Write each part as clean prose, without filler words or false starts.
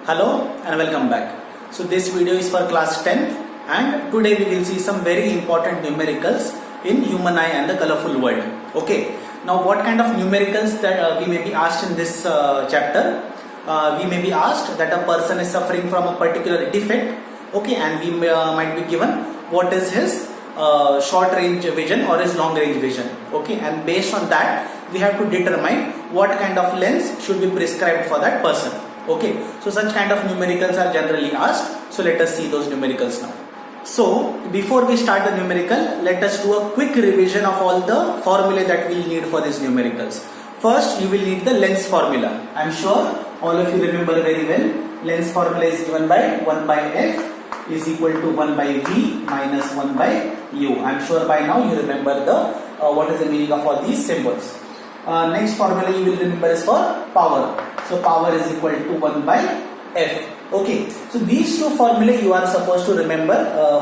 Hello and welcome back. So this video is for class 10th and today we will see some very important numericals in human eye and the colorful world. Okay. Now what kind of numericals that we may be asked in this chapter? We may be asked that a person is suffering from a particular defect. Okay, and we might be given what is his short range vision or his long range vision. Okay, and based on that we have to determine what kind of lens should be prescribed for that person. Okay, so such kind of numericals are generally asked. So let us see those numericals now. So before we start the numerical, let us do a quick revision of all the formulae that we will need for these numericals. First, you will need the lens formula. I am sure all of you remember very well. Lens formula is given by 1 by f is equal to 1 by v minus 1 by u. I am sure by now you remember the what is the meaning of all these symbols. Next formula you will remember is for power. So power is equal to 1 by f. Okay. So these two formulae you are supposed to remember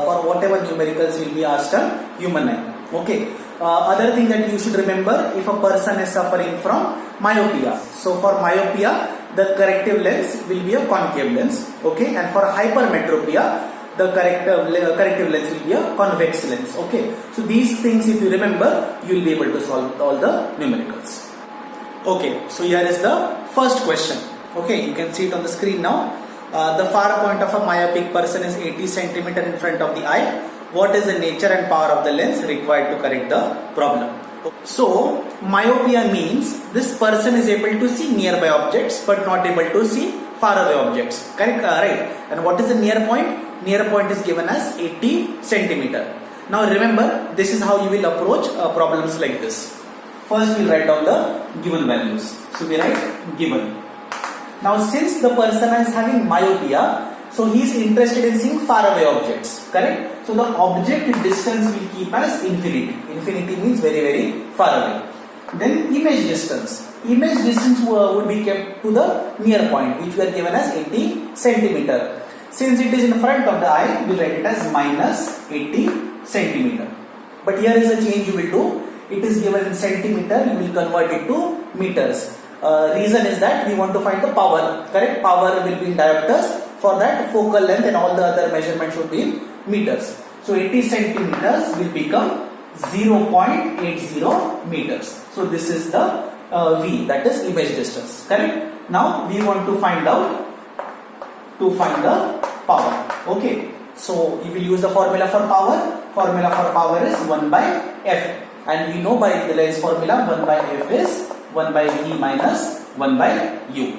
for whatever numericals will be asked on human eye. Okay. Other thing that you should remember, if a person is suffering from myopia. So for myopia, the corrective lens will be a concave lens. Okay. And for hypermetropia, the corrective lens will be a convex lens. Okay. So these things if you remember, you will be able to solve all the numericals. Okay. So here is the first question. Okay. You can see it on the screen now. The far point of a myopic person is 80 cm in front of the eye. What is the nature and power of the lens required to correct the problem? So myopia means this person is able to see nearby objects but not able to see far away objects. Correct? Right. And what is the near point? Near point is given as 80 centimeter. Now remember, this is how you will approach problems like this. First we will write down the given values. So we write given. Now since the person is having myopia, so he is interested in seeing far away objects. Correct? So the object distance we keep as infinity. Infinity means very very far away. Then image distance. Image distance would be kept to the near point, which we are given as 80 centimeter. Since it is in front of the eye, we write it as minus 80 centimeter. But here is a change you will do. It is given in centimeter, you will convert it to meters. Reason is that we want to find the power. Correct? Power will be in diopters. For that, focal length and all the other measurements should be in meters. So 80 centimeters will become 0.80 meters. So this is the V, that is image distance. Correct? Now we want to find out the power. Okay. So if we use the formula for power is 1 by f. And we know by the lens formula 1 by f is 1 by v minus 1 by u.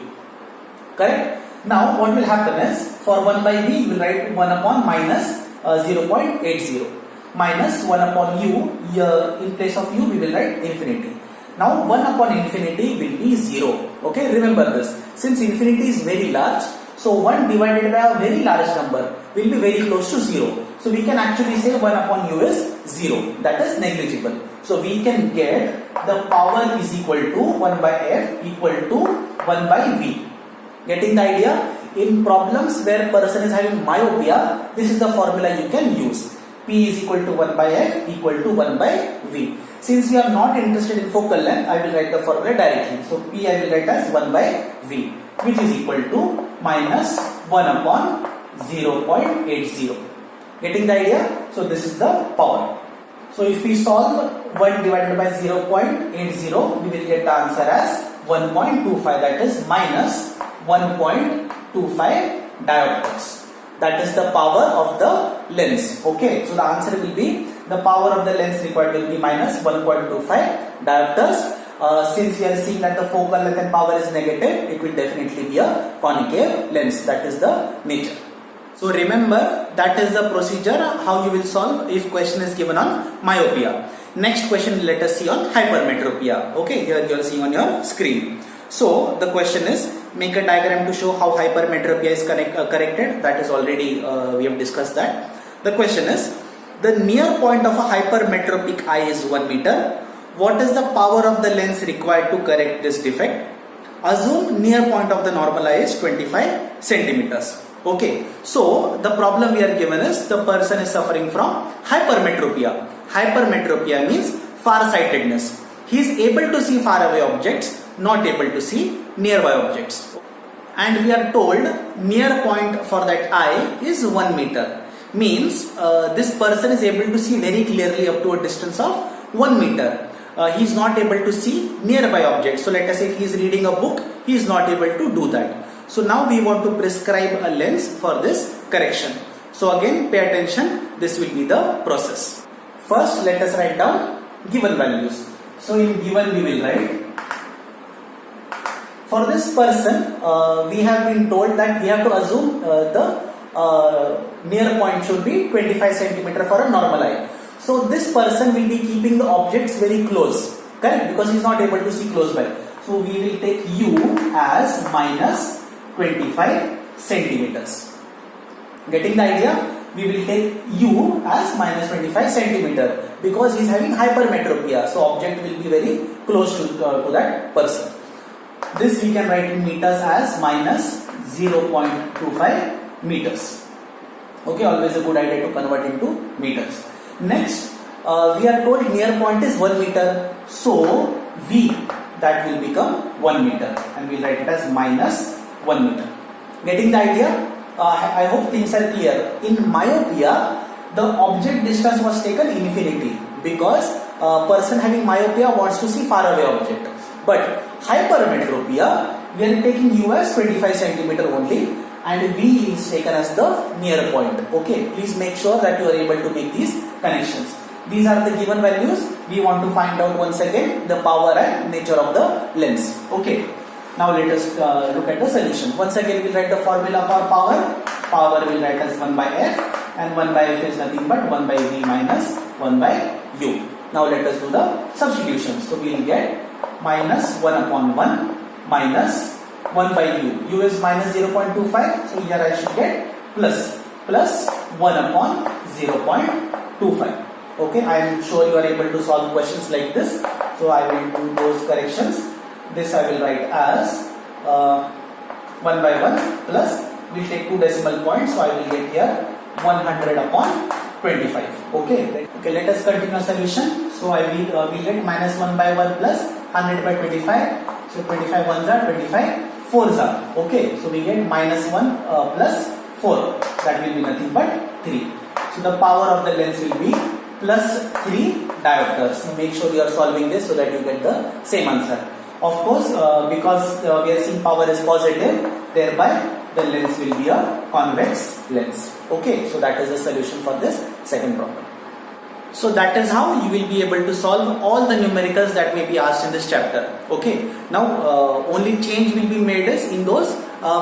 Correct? Now what will happen is, for 1 by v, you will write 1 upon minus 0.80 minus 1 upon u. Here in place of u we will write infinity. Now 1 upon infinity will be 0. Okay, remember this. Since infinity is very large, so 1 divided by a very large number will be very close to 0. So we can actually say 1 upon u is 0. That is negligible. So we can get the power is equal to 1 by f equal to 1 by v. Getting the idea? In problems where person is having myopia, this is the formula you can use. P is equal to 1 by f equal to 1 by v. Since we are not interested in focal length, I will write the formula directly. So P I will write as 1 by v, which is equal to minus 1 upon 0.80. Getting the idea? So this is the power. So if we solve 1 divided by 0.80, we will get the answer as 1.25, that is minus 1.25 diopters. That is the power of the lens. Okay, so the answer will be, the power of the lens required will be minus 1.25 diopters. Since we are seeing that the focal length and power is negative, it will definitely be a concave lens. That is the nature. So remember, that is the procedure how you will solve if question is given on myopia. Next question let us see on hypermetropia. Okay, here you are seeing on your screen. So the question is, make a diagram to show how hypermetropia is corrected. That is already we have discussed that. The question is, the near point of a hypermetropic eye is 1 meter. What is the power of the lens required to correct this defect? Assume near point of the normal eye is 25 centimeters. Okay, so the problem we are given is the person is suffering from hypermetropia. Hypermetropia means farsightedness. He is able to see far away objects, not able to see nearby objects. and we are told near point for that eye is 1 meter. Means this person is able to see very clearly up to a distance of 1 meter. He is not able to see nearby objects. So let us say if he is reading a book, he is not able to do that. So now we want to prescribe a lens for this correction. So again, pay attention, this will be the process. First, let us write down given values. So in given we will write, for this person, we have been told that we have to assume the near point should be 25 centimeter for a normal eye. So this person will be keeping the objects very close, correct? Because he is not able to see close by. So we will take U as minus 25 centimeters. Getting the idea? We will take U as minus 25 centimeter because he is having hypermetropia. So object will be very close to that person. This we can write in meters as minus 0.25 meters. Okay, always a good idea to convert into meters. Next, we are told near point is 1 meter. So V, that will become 1 meter and we will write it as minus 1 meter. Getting the idea? I hope things are clear. In myopia, the object distance was taken infinity because a person having myopia wants to see far away object. But hypermetropia, we are taking U as 25 centimeter only and V is taken as the near point. Okay, please make sure that you are able to make these connections. These are the given values. We want to find out once again the power and nature of the lens. Okay. Now let us look at the solution. Once again we will write the formula for power. Power will write as 1 by F and 1 by F is nothing but 1 by V minus 1 by U. Now let us do the substitution. So we will get minus 1 upon 1 minus 1 by U. U is minus 0.25. So here I should get plus 1 upon 0.25. Okay, I am sure you are able to solve questions like this. So I will do those corrections. This I will write as 1 by 1 plus, we will take 2 decimal points, so I will get here 100 upon 25. Okay, let us continue solution. So I will get minus 1 by 1 plus 100 by 25. So 25 ones are 25 fours are. Okay, so we get minus 1 plus 4. That will be nothing but 3. So the power of the lens will be plus 3 diopters. So make sure you are solving this so that you get the same answer. Of course, because we are seeing power is positive, thereby the lens will be a convex lens. Okay, so that is the solution for this second problem. So that is how you will be able to solve all the numericals that may be asked in this chapter. Okay, now only change will be made is in those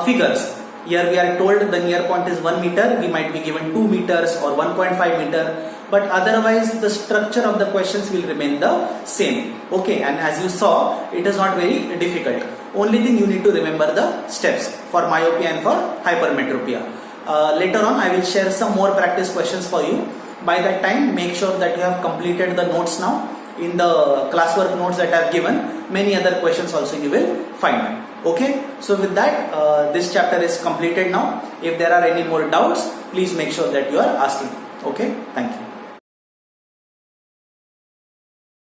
figures. Here we are told the near point is 1 meter, we might be given 2 meters or 1.5 meter. But otherwise the structure of the questions will remain the same. Okay, and as you saw, it is not very difficult. Only thing you need to remember the steps for myopia and for hypermetropia. Later on I will share some more practice questions for you. By that time, make sure that you have completed the notes now. In the classwork notes that I have given, many other questions also you will find. Okay, so with that, this chapter is completed now. If there are any more doubts, please make sure that you are asking. Okay, thank you.